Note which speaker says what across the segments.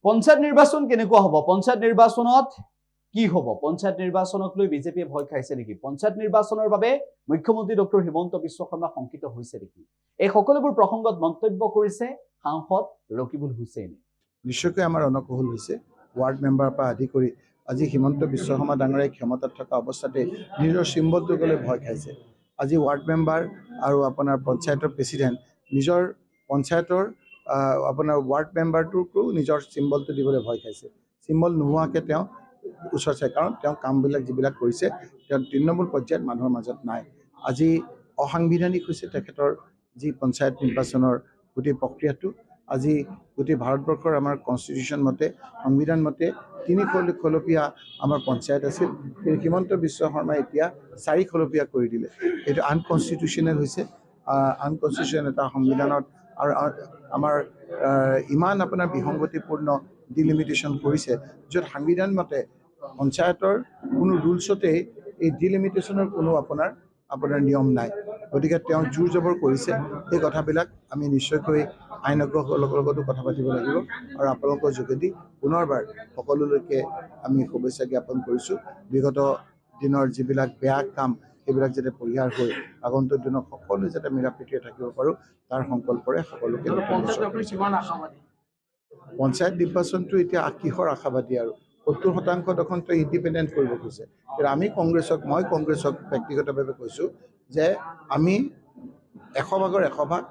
Speaker 1: পঞ্চায়ত নিৰ্বাচন কেনেকুৱা হ'ব? পঞ্চায়ত নিৰ্বাচনত কি হ'ব? পঞ্চায়ত নিৰ্বাচনক লৈ বিজেপিয়ে ভয় খাইছে নেকি? পঞ্চায়ত নিৰ্বাচনৰ বাবে মুখ্যমন্ত্ৰী ডক্টৰ হিমন্ত বিশ্ব শৰ্মা শংকিত হৈছে নেকি? এই সকলোবোৰ প্ৰসংগত মন্তব্য কৰিছে সাংসদ ৰকিবুল হুছেইনে।
Speaker 2: নিশ্চয়কৈ আমাৰ অনকহুল হৈছে ৱাৰ্ড মেম্বাৰৰ পৰা আদি কৰি আজি হিমন্ত বিশ্ব শৰ্মা ডাঙৰীয়াই ক্ষমতাত থকা অৱস্থাতে নিজৰ চিম্বলটোক লৈ ভয় খাইছে। আজি ৱাৰ্ড মেম্বাৰ আৰু আপোনাৰ পঞ্চায়তৰ প্ৰেচিডেণ্ট নিজৰ পঞ্চায়তৰ আপোনাৰ ৱাৰ্ড মেম্বাৰটোকো নিজৰ চিম্বলটো দিবলৈ ভয় খাইছে। চিম্বল নোহোৱাকৈ তেওঁ ওচৰ চাই, কাৰণ তেওঁ কামবিলাক যিবিলাক কৰিছে তেওঁ তৃণমূল পৰ্যায়ত মানুহৰ মাজত নাই। আজি অসাংবিধানিক হৈছে তেখেতৰ যি পঞ্চায়ত নিৰ্বাচনৰ গোটেই প্ৰক্ৰিয়াটো। আজি গোটেই ভাৰতবৰ্ষৰ আমাৰ কনষ্টিটিউশ্যন মতে, সংবিধান মতে 3 খলপীয়া আমাৰ পঞ্চায়ত আছিল। কিন্তু হিমন্ত বিশ্ব শৰ্মাই এতিয়া 4 খলপীয়া কৰি দিলে। এইটো আনকনষ্টিটিউশ্যনেল হৈছে, আনকনষ্টিটিউশ্যনেল এটা সংবিধানত আৰু আমাৰ ইমান আপোনাৰ বিসংগতিপূৰ্ণ ডিলিমিটেশ্যন কৰিছে, য'ত সংবিধান মতে পঞ্চায়তৰ কোনো ৰুলছতেই এই ডিলিমিটেশ্যনৰ কোনো আপোনাৰ নিয়ম নাই। গতিকে তেওঁ জোৰ জবৰ কৰিছে। এই কথাবিলাক আমি নিশ্চয়কৈ আইনজ্ঞসকলৰ লগতো কথা পাতিব লাগিব আৰু আপোনালোকৰ যোগেদি পুনৰবাৰ সকলোলৈকে আমি শুভেচ্ছা জ্ঞাপন কৰিছোঁ। বিগত দিনৰ যিবিলাক বেয়া কাম সেইবিলাক যাতে পৰিহাৰ হৈ আগন্তুক দিনত সকলোৱে যাতে মিলা প্ৰীতিৰে থাকিব পাৰোঁ তাৰ সংকল্পৰে সকলোকে পঞ্চায়ত নিৰ্বাচনটো এতিয়া কিহৰ আশাবাদী আৰু 70% দেখোন তেওঁ ইণ্ডিপেণ্ডেণ্ট কৰিব খুজিছে। কিন্তু আমি মই কংগ্ৰেছক ব্যক্তিগতভাৱে কৈছোঁ যে আমি 100%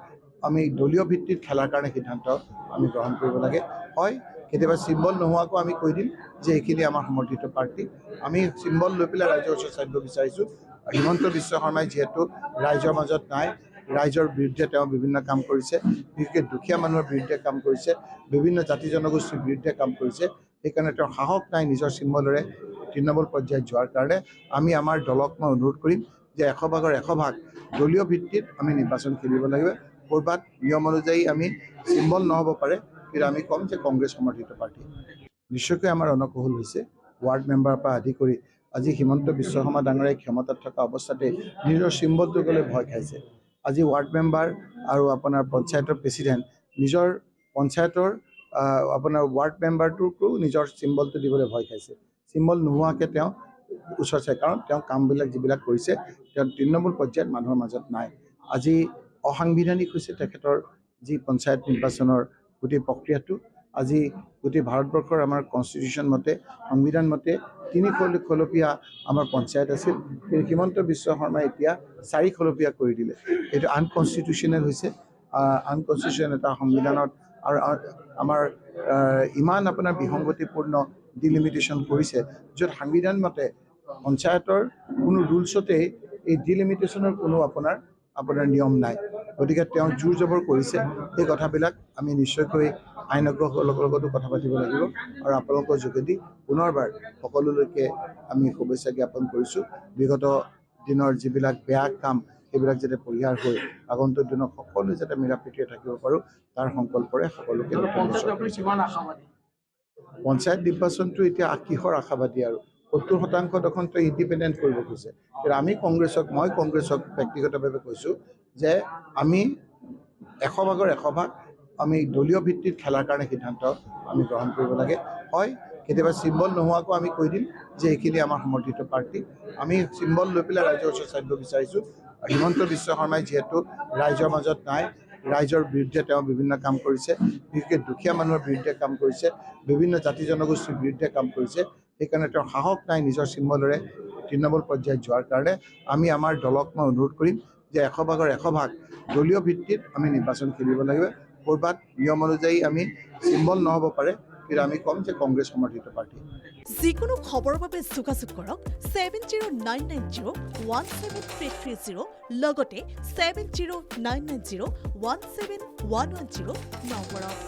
Speaker 2: আমি দলীয় ভিত্তিত খেলাৰ কাৰণে সিদ্ধান্ত আমি গ্ৰহণ কৰিব লাগে। হয়, কেতিয়াবা চিম্বল নোহোৱাকো আমি কৈ দিম যে এইখিনি আমাৰ সমৰ্থিত পাৰ্টি। আমি চিম্বল লৈ পেলাই ৰাইজৰ ওচৰত চাব বিচাৰিছোঁ। হিমন্ত বিশ্ব শৰ্মাই যিহেতু ৰাইজৰ মাজত নাই, ৰাইজৰ বিৰুদ্ধে তেওঁ বিভিন্ন কাম কৰিছে, বিশেষকৈ দুখীয়া মানুহৰ বিৰুদ্ধে কাম কৰিছে, বিভিন্ন জাতি জনগোষ্ঠীৰ বিৰুদ্ধে কাম কৰিছে। সেইকাৰণে তেওঁৰ সাহস নাই নিজৰ চিম্বলেৰে তৃণমূল পৰ্যায়ত যোৱাৰ কাৰণে। আমি আমাৰ দলক মই অনুৰোধ কৰিম যে 100% দলীয় ভিত্তিত আমি নিৰ্বাচন খেলিব লাগিব। ক'ৰবাত নিয়ম অনুযায়ী আমি চিম্বল নহ'ব পাৰে, কিন্তু আমি ক'ম যে কংগ্ৰেছ সমৰ্থিত পাৰ্টি। নিশ্চয়কৈ আমাৰ অনকহুল হৈছে ৱাৰ্ড মেম্বাৰৰ পৰা আদি কৰি আজি হিমন্ত বিশ্ব শৰ্মা ডাঙৰীয়াই ক্ষমতাত থকা অৱস্থাতে নিজৰ চিম্বলটোক লৈ ভয় খাইছে। আজি ৱাৰ্ড মেম্বাৰ আৰু আপোনাৰ পঞ্চায়তৰ প্ৰেচিডেণ্ট নিজৰ পঞ্চায়তৰ আপোনাৰ ৱাৰ্ড মেম্বাৰটোকো নিজৰ চিম্বলটো দিবলৈ ভয় খাইছে। চিম্বল নোহোৱাকৈ তেওঁ ওচৰ চাই, কাৰণ তেওঁ কামবিলাক যিবিলাক কৰিছে তেওঁ তৃণমূল পৰ্যায়ত মানুহৰ মাজত নাই। আজি অসাংবিধানিক হৈছে তেখেতৰ যি পঞ্চায়ত নিৰ্বাচনৰ গোটেই প্ৰক্ৰিয়াটো। আজি গোটেই ভাৰতবৰ্ষৰ আমাৰ কনষ্টিটিউশ্যন মতে, সংবিধান মতে 3 খলপীয়া আমাৰ পঞ্চায়ত আছিল। কিন্তু হিমন্ত বিশ্ব শৰ্মাই এতিয়া 4 খলপীয়া কৰি দিলে। এইটো আনকনষ্টিটিউশ্যনেল হৈছে, আনকনষ্টিটিউশ্যনেল এটা সংবিধানত আৰু আমাৰ ইমান আপোনাৰ বিসংগতিপূৰ্ণ ডিলিমিটেশ্যন কৰিছে, য'ত সংবিধান মতে পঞ্চায়তৰ কোনো ৰুলছতেই এই ডিলিমিটেশ্যনৰ কোনো আপোনাৰ নিয়ম নাই। গতিকে তেওঁ জোৰ জবৰ কৰিছে। এই কথাবিলাক আমি নিশ্চয়কৈ আইনজ্ঞসকলৰ লগতো কথা পাতিব লাগিব আৰু আপোনালোকৰ যোগেদি পুনৰবাৰ সকলোলৈকে আমি শুভেচ্ছা জ্ঞাপন কৰিছোঁ। বিগত দিনৰ যিবিলাক বেয়া কাম সেইবিলাক যাতে পৰিহাৰ হৈ আগন্তুক দিনত সকলোৱে যাতে মিলা প্ৰীতিৰে থাকিব পাৰোঁ তাৰ সংকল্পৰে সকলোকে পঞ্চায়ত নিৰ্বাচনটো এতিয়া কিহৰ আশাবাদী আৰু 70% দেখোন তেওঁ ইণ্ডিপেণ্ডেণ্ট কৰিব খুজিছে। কিন্তু আমি মই কংগ্ৰেছক ব্যক্তিগতভাৱে কৈছোঁ যে আমি 100% আমি দলীয় ভিত্তিত খেলাৰ কাৰণে সিদ্ধান্ত আমি গ্ৰহণ কৰিব লাগে। হয়, কেতিয়াবা চিম্বল নোহোৱাকো আমি কৈ দিম যে এইখিনি আমাৰ সমৰ্থিত পাৰ্টি। আমি চিম্বল লৈ পেলাই ৰাইজৰ ওচৰত চাব বিচাৰিছোঁ। হিমন্ত বিশ্ব শৰ্মাই যিহেতু ৰাইজৰ মাজত নাই, ৰাইজৰ বিৰুদ্ধে তেওঁ বিভিন্ন কাম কৰিছে, বিশেষকৈ দুখীয়া মানুহৰ বিৰুদ্ধে কাম কৰিছে, বিভিন্ন জাতি জনগোষ্ঠীৰ বিৰুদ্ধে কাম কৰিছে। সেইকাৰণে তেওঁৰ সাহস নাই নিজৰ চিম্বলেৰে তৃণমূল পৰ্যায়ত যোৱাৰ কাৰণে। আমি আমাৰ দলক মই অনুৰোধ কৰিম যে 100% দলীয় ভিত্তিত আমি নিৰ্বাচন খেলিব লাগিব। ক'ৰবাত নিয়ম অনুযায়ী আমি চিম্বল নহ'ব পাৰে, কিন্তু আমি ক'ম যে কংগ্ৰেছ সমৰ্থিত পাৰ্টি।
Speaker 3: যিকোনো খবৰৰ বাবে যোগাযোগ কৰক 7099017330 লগতে 7099017110 নম্বৰত।